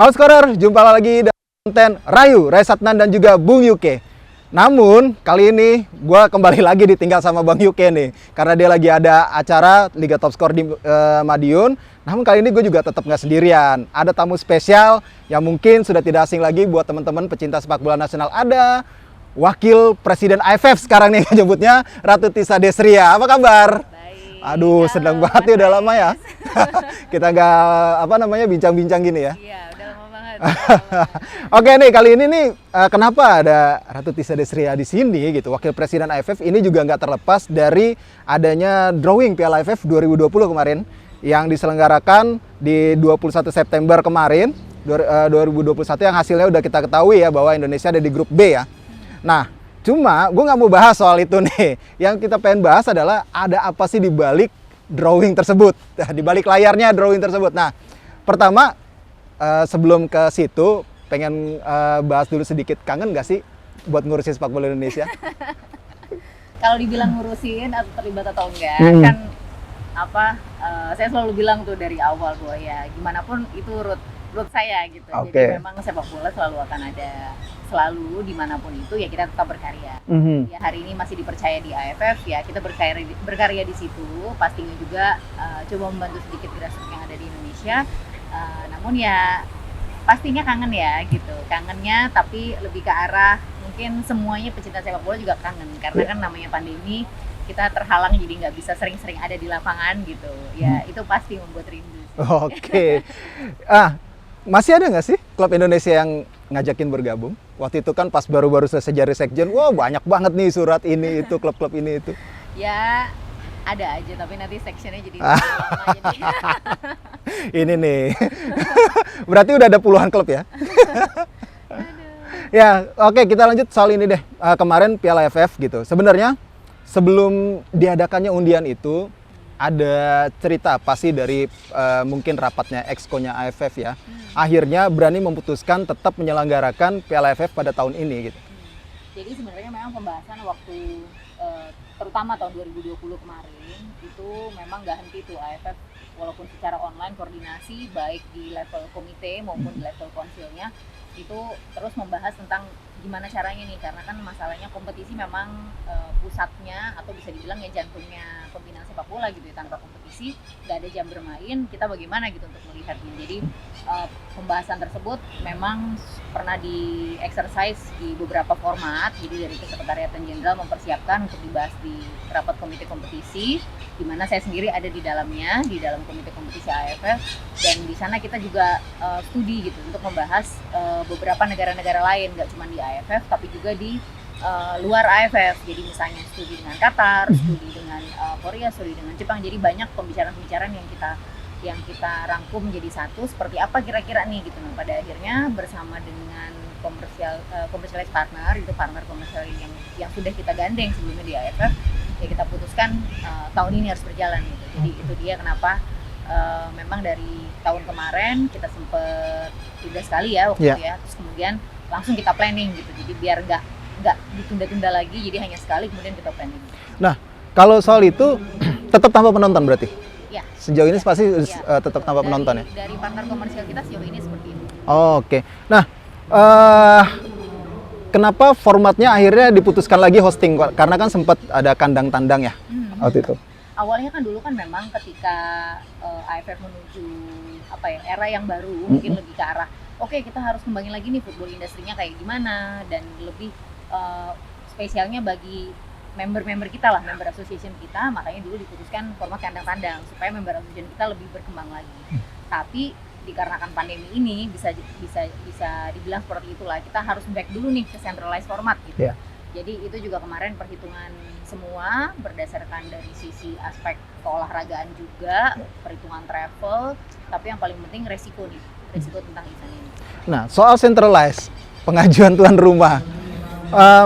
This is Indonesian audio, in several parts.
Halo Scorer, jumpa lagi dengan konten Rayu, Ray Satnan dan juga Bung Yuke. Namun, kali ini gue kembali lagi ditinggal sama Bang Yuke nih. Karena dia lagi ada acara Liga Top Score di Madiun. Namun kali ini gue juga tetap nggak sendirian. Ada tamu spesial yang mungkin sudah tidak asing lagi buat teman-teman pecinta sepak bola nasional. Ada Wakil Presiden AFF sekarang nih nyebutnya, Ratu Tissa Desria. Apa kabar? Baik. Aduh, senang banget nih, udah lama ya. Kita nggak bincang-bincang gini ya. Iya, udah lama banget. Oke nih, kali ini nih kenapa ada Ratu Tissa Desria di sini gitu. Wakil Presiden AFF ini juga nggak terlepas dari adanya drawing Piala AFF 2020 kemarin yang diselenggarakan di 21 September kemarin 2021 yang hasilnya udah kita ketahui ya bahwa Indonesia ada di grup B ya. Nah, cuma gue nggak mau bahas soal itu nih. Yang kita pengen bahas adalah ada apa sih di balik drawing tersebut, di balik layarnya drawing tersebut. Nah, pertama sebelum ke situ pengen bahas dulu sedikit, kangen nggak sih buat ngurusin sepak bola Indonesia? Kalau dibilang ngurusin atau terlibat atau enggak, kan saya selalu bilang tuh dari awal bahwa ya gimana pun itu root saya gitu. Okay. Jadi memang sepak bola selalu akan ada, selalu dimanapun itu ya kita tetap berkarya. Ya hari ini masih dipercaya di AFF ya kita berkarya di situ. Pastinya juga coba membantu sedikit grassroots yang ada di Indonesia. Namun ya pastinya kangen ya gitu. Kangennya tapi lebih ke arah mungkin semuanya pecinta sepak bola juga kangen karena kan namanya pandemi kita terhalang jadi nggak bisa sering-sering ada di lapangan gitu. Ya itu pasti membuat rindu. Oke. Masih ada nggak sih klub Indonesia yang ngajakin bergabung? Waktu itu kan pas baru-baru selesai Jari Sekjen, wah banyak banget nih surat ini itu, klub-klub ini itu. Ya ada aja, tapi nanti sectionnya jadi lama jadi. Ini nih, berarti udah ada puluhan klub ya? Ya, oke, kita lanjut soal ini deh. Kemarin Piala AFF gitu. Sebenarnya sebelum diadakannya undian itu, ada cerita apa sih dari mungkin rapatnya exco-nya AFF ya? Akhirnya berani memutuskan tetap menyelenggarakan Piala AFF pada tahun ini gitu. Jadi sebenarnya memang pembahasan waktu terutama tahun 2020 kemarin itu memang nggak henti tuh AFF walaupun secara online koordinasi baik di level komite maupun di level konsilnya itu terus membahas tentang gimana caranya nih, karena kan masalahnya kompetisi memang pusatnya atau bisa dibilang ya jantungnya pembinaan sepak bola gitu ya. Tanpa kompetisi nggak ada jam bermain, kita bagaimana gitu untuk melihatnya. Jadi pembahasan tersebut memang pernah di exercise di beberapa format. Jadi dari Kesekretariatan Jenderal mempersiapkan untuk dibahas di rapat komite kompetisi, di mana saya sendiri ada di dalamnya, di dalam komite kompetisi AFF, dan di sana kita juga studi gitu untuk membahas beberapa negara-negara lain, nggak cuma di AFF tapi juga di luar AFF. Jadi misalnya studi dengan Qatar, studi dengan Korea, studi dengan Jepang. Jadi banyak pembicaraan-pembicaraan yang kita rangkum menjadi satu, seperti apa kira-kira nih gitu. Nah, pada akhirnya bersama dengan commercial partner, itu partner komersial yang sudah kita gandeng sebelumnya di AFF, ya kita putuskan tahun ini harus berjalan gitu. Jadi itu dia kenapa memang dari tahun kemarin kita sempet tidak sekali ya waktu itu ya, terus kemudian langsung kita planning gitu. Jadi biar nggak ditunda-tunda lagi, jadi hanya sekali kemudian kita planning. Nah, kalau soal itu tetap tanpa penonton berarti? Ya. Sejauh ini pasti tetap tanpa penonton ya? Dari partner komersial kita sejauh ini seperti itu. Oke. Nah, kenapa formatnya akhirnya diputuskan lagi hosting? Karena kan sempat ada kandang tandang ya waktu itu. Awalnya kan dulu kan memang ketika AFF menuju era yang baru, mungkin lebih ke arah oke, kita harus kembangin lagi nih football industrinya kayak gimana, dan lebih spesialnya bagi member-member kita lah, member association kita, makanya dulu diputuskan format kandang tandang supaya member association kita lebih berkembang lagi. Tapi dikarenakan pandemi ini bisa dibilang seperti itulah, kita harus back dulu nih ke centralized format gitu. Jadi itu juga kemarin perhitungan semua berdasarkan dari sisi aspek keolahragaan juga, perhitungan travel, tapi yang paling penting resiko tentang event ini. Nah, soal centralized, pengajuan tuan rumah,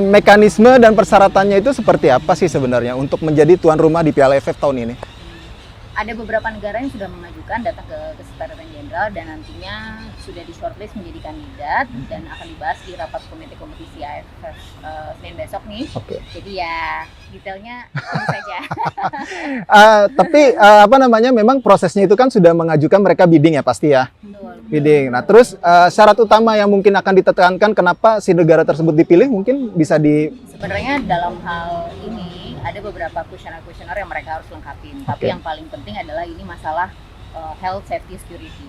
mekanisme dan persyaratannya itu seperti apa sih sebenarnya untuk menjadi tuan rumah di Piala AFF tahun ini? Ada beberapa negara yang sudah mengajukan datang ke Kesekretariatan Jenderal dan nantinya sudah di shortlist menjadi kandidat dan akan dibahas di rapat komite kompetisi AFF Senin besok nih. Jadi ya detailnya tentu saja. Tapi memang prosesnya itu kan sudah mengajukan mereka bidding ya pasti ya. Betul. Feeding. Nah, terus syarat utama yang mungkin akan ditekankan kenapa si negara tersebut dipilih mungkin bisa di Sebenarnya dalam hal ini ada beberapa kuesioner yang mereka harus lengkapin. Tapi Oke. yang paling penting adalah ini masalah health, safety, security.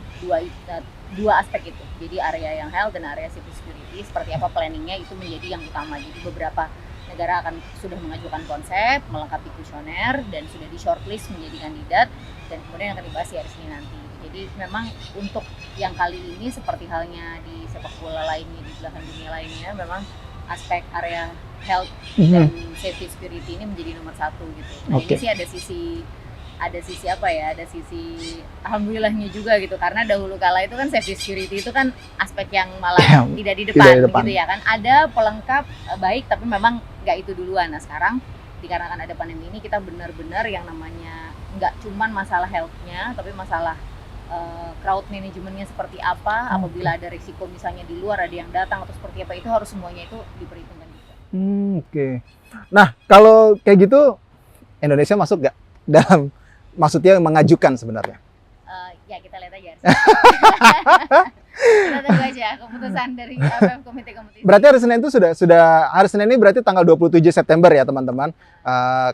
Dua aspek itu. Jadi area yang health dan area safety security, seperti apa planningnya itu menjadi yang utama. Jadi beberapa negara akan sudah mengajukan konsep, melengkapi kuesioner dan sudah di shortlist menjadi kandidat dan kemudian akan dibahas di hari Senin nanti. Jadi memang untuk yang kali ini seperti halnya di sepak bola lainnya, di belahan dunia lainnya, memang aspek area health dan safety security ini menjadi nomor satu gitu. Nah Oke. ini sih ada sisi apa ya, ada sisi alhamdulillahnya juga gitu, karena dahulu kala itu kan safety security itu kan aspek yang malah tidak di depan, di depan. gitu ya kan, ada pelengkap baik tapi memang nggak itu duluan. Nah sekarang dikarenakan ada pandemi ini kita benar-benar yang namanya nggak cuman masalah health-nya tapi masalah crowd manajemennya seperti apa, apabila ada risiko misalnya di luar ada yang datang atau seperti apa, itu harus semuanya itu diperhitungkan juga. Oke. Nah, kalau kayak gitu Indonesia masuk nggak dalam maksudnya mengajukan sebenarnya? Ya kita lihat aja. Kita tunggu aja keputusan dari AFF Komite Kompetisi. Berarti hari Senin itu sudah hari Senin ini berarti tanggal 27 September ya, teman-teman.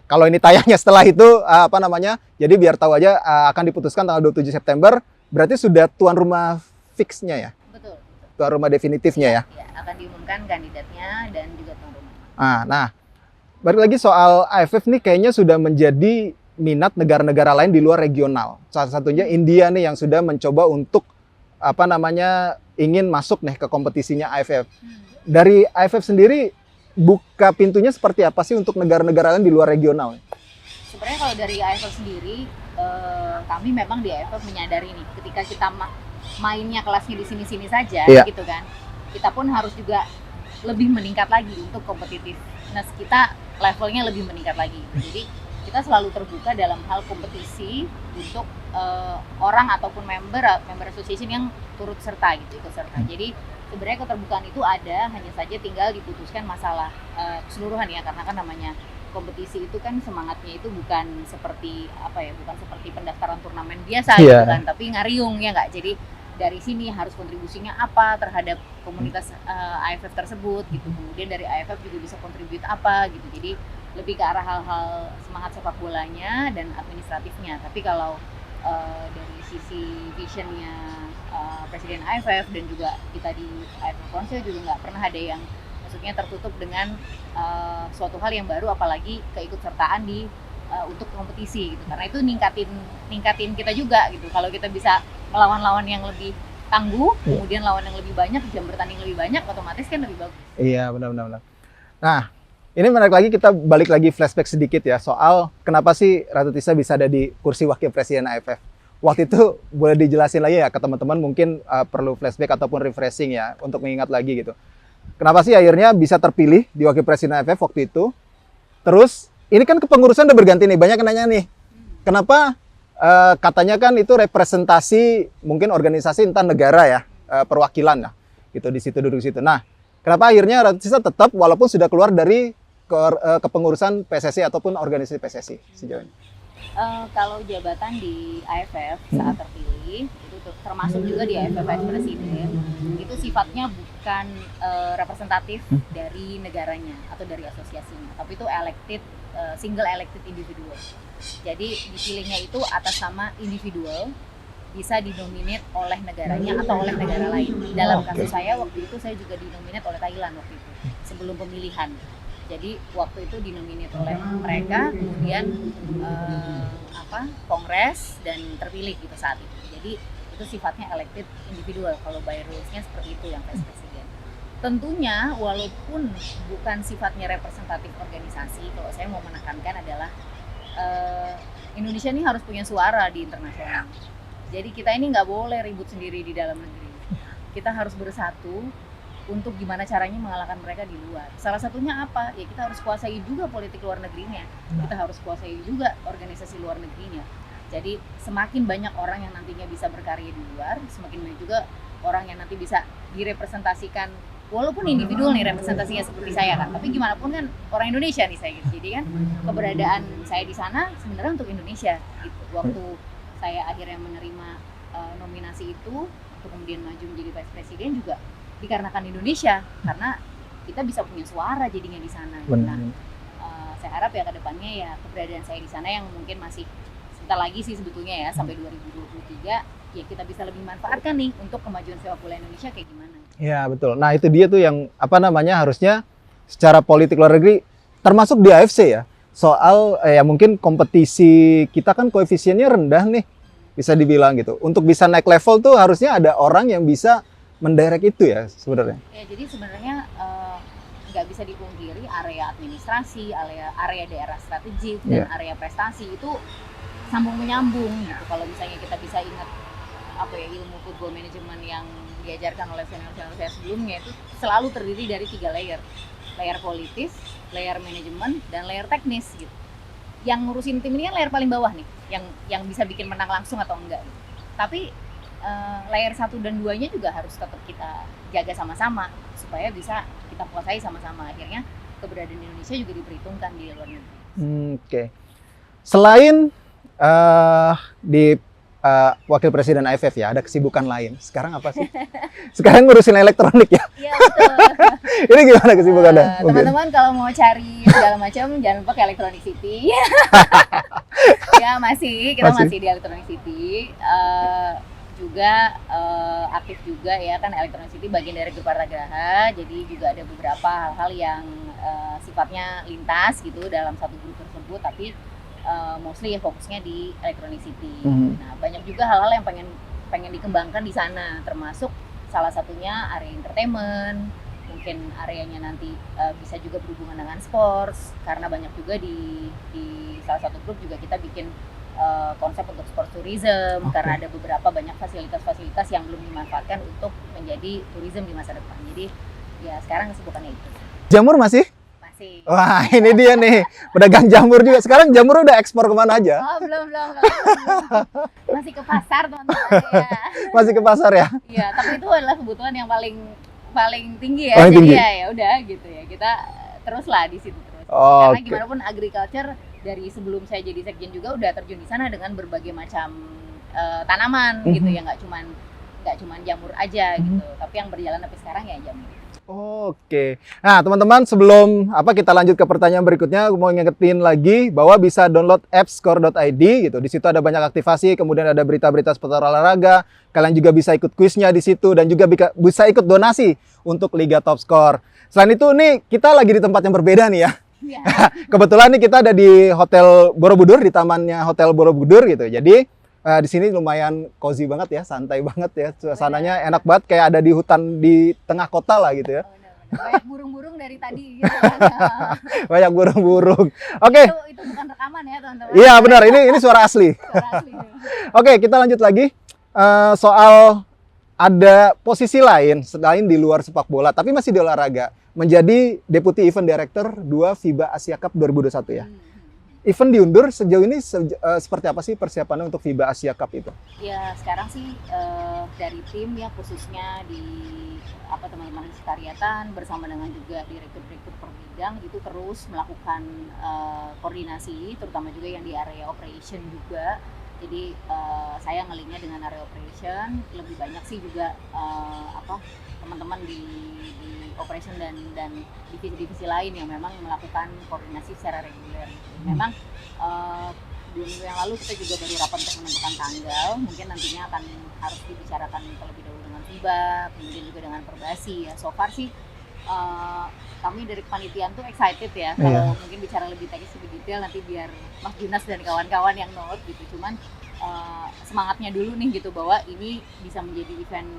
Kalau ini tayangnya setelah itu apa namanya? Jadi biar tahu aja akan diputuskan tanggal 27 September, berarti sudah tuan rumah fixnya ya? Betul. Tuan rumah definitifnya ya? Ya, akan diumumkan kandidatnya dan juga tuan rumah. Nah, balik lagi soal AFF nih kayaknya sudah menjadi minat negara-negara lain di luar regional. Salah satunya India nih yang sudah mencoba untuk apa namanya ingin masuk nih ke kompetisinya AFF. Dari AFF sendiri buka pintunya seperti apa sih untuk negara-negara lain di luar regional? Sebenarnya kalau dari AFF sendiri, kami memang di AFF menyadari nih, ketika kita mainnya kelasnya di sini-sini saja, Iya. gitu kan, kita pun harus juga lebih meningkat lagi untuk competitiveness kita, levelnya lebih meningkat lagi. Jadi kita selalu terbuka dalam hal kompetisi untuk orang ataupun member association yang turut serta gitu, ikut serta. Jadi sebenarnya keterbukaan itu ada, hanya saja tinggal diputuskan masalah keseluruhan ya, karena kan namanya kompetisi itu kan semangatnya itu bukan seperti apa ya, bukan seperti pendaftaran turnamen biasa gitu Iya. kan, tapi ngariung ya nggak. Jadi dari sini harus kontribusinya apa terhadap komunitas AFF tersebut gitu. Kemudian dari AFF juga bisa kontribut apa gitu. Jadi lebih ke arah hal-hal semangat sepak bolanya dan administratifnya. Tapi kalau dari sisi visionnya Presiden AFF dan juga kita di AFF Council juga nggak pernah ada yang maksudnya tertutup dengan suatu hal yang baru, apalagi keikutsertaan di untuk kompetisi gitu. Karena itu ningkatin kita juga gitu. Kalau kita bisa melawan lawan yang lebih tangguh, kemudian lawan yang lebih banyak, jam bertanding lebih banyak, otomatis kan lebih bagus. Iya, benar. Nah, ini menarik lagi, kita balik lagi flashback sedikit ya soal kenapa sih Ratu Tisa bisa ada di kursi wakil presiden AFF. Waktu itu boleh dijelasin lagi ya ke teman-teman, mungkin perlu flashback ataupun refreshing ya untuk mengingat lagi gitu. Kenapa sih akhirnya bisa terpilih di wakil presiden AFF waktu itu? Terus ini kan kepengurusan udah berganti nih, banyak yang nanya nih. Kenapa katanya kan itu representasi mungkin organisasi entah negara ya, perwakilan lah gitu, di situ duduk situ. Nah, kenapa akhirnya Ratu Tisa tetap walaupun sudah keluar dari kepengurusan PSSI ataupun organisasi PSSI sejauh ini? Kalau jabatan di AFF saat terpilih itu termasuk juga di AFF Vice President, itu sifatnya bukan representatif dari negaranya atau dari asosiasinya, tapi itu elected, single elected individual. Jadi dipilihnya itu atas nama individual, bisa dinominate oleh negaranya atau oleh negara lain. Dalam kasus saya waktu itu saya juga dinominate oleh Thailand waktu itu sebelum pemilihan. Jadi waktu itu dinominate oleh mereka, kemudian kongres dan terpilih gitu saat itu. Jadi itu sifatnya elected individual. Kalau by rules-nya seperti itu yang vice president. Tentunya walaupun bukan sifatnya representatif organisasi, kalau saya mau menekankan adalah Indonesia ini harus punya suara di internasional. Jadi kita ini nggak boleh ribut sendiri di dalam negeri. Kita harus bersatu untuk gimana caranya mengalahkan mereka di luar. Salah satunya apa? Ya kita harus kuasai juga politik luar negerinya. Kita harus kuasai juga organisasi luar negerinya. Jadi semakin banyak orang yang nantinya bisa berkarya di luar, semakin banyak juga orang yang nanti bisa direpresentasikan. Walaupun individual nih representasinya seperti saya kan, tapi gimana pun kan orang Indonesia nih saya gitu. Jadi kan keberadaan saya di sana sebenarnya untuk Indonesia gitu. Waktu saya akhirnya menerima nominasi itu, waktu kemudian maju menjadi vice presiden juga dikarenakan Indonesia, karena kita bisa punya suara jadinya di sana. Benar. Nah, saya harap ya kedepannya ya keberadaan saya di sana yang mungkin masih sebentar lagi sih sebetulnya ya sampai 2023 ya kita bisa lebih manfaatkan nih untuk kemajuan sepak bola Indonesia kayak gimana. Ya betul. Nah itu dia tuh yang harusnya secara politik luar negeri termasuk di AFC ya. Soal ya mungkin kompetisi kita kan koefisiennya rendah nih bisa dibilang gitu. Untuk bisa naik level tuh harusnya ada orang yang bisa mendirect itu ya sebenarnya. Ya jadi sebenarnya nggak bisa dipungkiri area administrasi, area daerah strategik dan area prestasi itu sambung menyambung gitu. Kalau misalnya kita bisa ingat ilmu football management yang diajarkan oleh senior-senior saya sebelumnya itu selalu terdiri dari 3 layer. Layer politis, layer manajemen, dan layer teknis gitu. Yang ngurusin tim ini kan layer paling bawah nih, yang bisa bikin menang langsung atau enggak gitu. Tapi layer 1 dan 2-nya juga harus tetap kita jaga sama-sama supaya bisa kita kuasai sama-sama. Akhirnya keberadaan Indonesia juga diperhitungkan di luar negeri. Oke. Selain di wakil presiden AFF ya, ada kesibukan lain. Sekarang apa sih? Sekarang ngurusin elektronik ya? Iya betul. Ini gimana kesibukannya? Teman-teman kalau mau cari segala macam jangan lupa ke Electronic City. Ya kita masih di Electronic City. Juga aktif juga ya kan Electronic City bagian dari grup Arta Graha, jadi juga ada beberapa hal-hal yang sifatnya lintas gitu dalam satu grup tersebut, tapi mostly ya fokusnya di Electronic City. Nah banyak juga hal-hal yang pengen dikembangkan di sana, termasuk salah satunya area entertainment, mungkin areanya nanti bisa juga berhubungan dengan sports, karena banyak juga di salah satu grup juga kita bikin konsep untuk sport tourism, karena ada banyak fasilitas-fasilitas yang belum dimanfaatkan untuk menjadi tourism di masa depan. Jadi ya sekarang kesibukannya itu. Jamur masih? Masih. Wah ini dia nih, pedagang jamur juga. Sekarang jamur udah ekspor kemana aja? Oh belum. Masih ke pasar teman-teman ya. Masih ke pasar ya? Iya, tapi itu adalah kebutuhan yang paling tinggi ya. Paling jadi tinggi. ya udah gitu ya. Kita teruslah di situ terus. Karena gimana pun agriculture dari sebelum saya jadi sekjen juga udah terjun di sana dengan berbagai macam tanaman gitu ya, nggak cuman jamur aja gitu, tapi yang berjalan sampai sekarang ya jamur. Oke. Nah, teman-teman, sebelum kita lanjut ke pertanyaan berikutnya, aku mau ngingetin lagi bahwa bisa download apps score.id gitu. Di situ ada banyak aktivasi, kemudian ada berita-berita seputar olahraga. Kalian juga bisa ikut kuisnya di situ dan juga bisa ikut donasi untuk Liga Top Score. Selain itu nih, kita lagi di tempat yang berbeda nih ya. Ya. Kebetulan nih kita ada di Hotel Borobudur, di tamannya Hotel Borobudur gitu. Jadi di sini lumayan cozy banget ya, santai banget ya. Suasananya enak banget, kayak ada di hutan di tengah kota lah gitu ya. Banyak burung-burung dari tadi gitu. Banyak burung-burung. Oke. Itu bukan rekaman ya teman-teman. Iya benar, ini suara asli. Suara asli. Oke, kita lanjut lagi soal ada posisi lain selain di luar sepak bola, tapi masih di olahraga, menjadi Deputy Event Director 2 FIBA Asia Cup 2021 ya. Event diundur sejauh ini seperti apa sih persiapannya untuk FIBA Asia Cup itu? Ya sekarang sih dari tim ya khususnya di teman-teman sekretariatan bersama dengan juga direktur-direktur per bidang itu terus melakukan koordinasi, terutama juga yang di area operation juga. Jadi saya ngelingnya dengan area operation, lebih banyak sih juga teman-teman di operation dan divisi-divisi lain yang memang melakukan koordinasi secara reguler. Memang 2 minggu yang lalu kita juga baru rapat untuk menentukan tanggal, mungkin nantinya akan harus dibicarakan terlebih dahulu dengan FIBA, kemudian juga dengan Perbasi ya. So far sih kami dari kepanitiaan tuh excited ya, kalau mungkin bicara lebih teknis lebih detail nanti biar Mas Junas dan kawan-kawan yang note gitu. Cuman semangatnya dulu nih gitu bahwa ini bisa menjadi event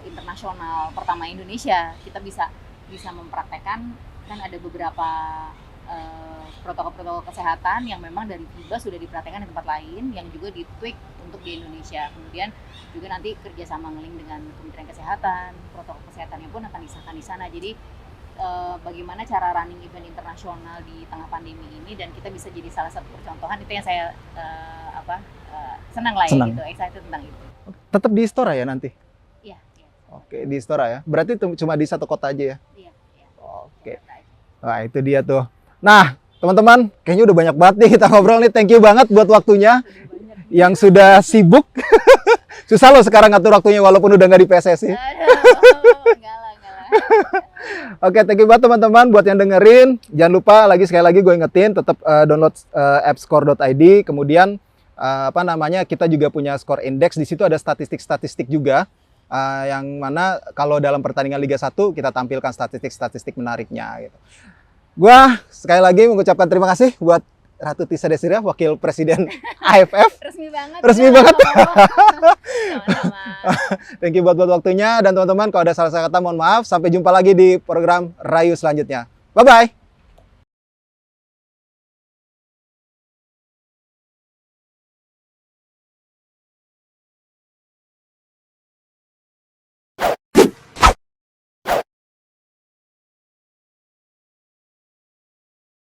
internasional pertama Indonesia. Kita bisa mempraktekkan, kan ada beberapa protokol-protokol kesehatan yang memang dari FIBA sudah dipraktekkan di tempat lain yang juga ditweak untuk di Indonesia. Kemudian juga nanti kerjasama ngeling dengan Kementerian Kesehatan, protokol kesehatannya pun akan disahkan di sana. Jadi bagaimana cara running event internasional di tengah pandemi ini, dan kita bisa jadi salah satu percontohan, itu yang saya senang lah ya gitu, excited tentang itu. Tetap di Istora ya nanti? Iya. Oke, di Istora ya. Berarti cuma di satu kota aja ya? Iya. Oke. Nah, itu dia tuh. Nah, teman-teman, kayaknya udah banyak banget nih kita ngobrol nih. Thank you banget buat waktunya yang sudah sibuk. Susah loh sekarang ngatur waktunya walaupun udah nggak di PSSI. Aduh, enggak lah. Oke, thank you banget teman-teman buat yang dengerin. Jangan lupa sekali lagi gue ingetin tetap download app score.id. Kemudian kita juga punya score index. Di situ ada statistik-statistik juga yang mana kalau dalam pertandingan Liga 1 kita tampilkan statistik-statistik menariknya gitu. Gua sekali lagi mengucapkan terima kasih buat Ratu Tisa Desira, Wakil Presiden AFF. Resmi banget. Resmi ya, banget. Sama-sama. Thank you buat waktunya dan teman-teman kalau ada salah kata mohon maaf. Sampai jumpa lagi di program Rayu selanjutnya. Bye bye.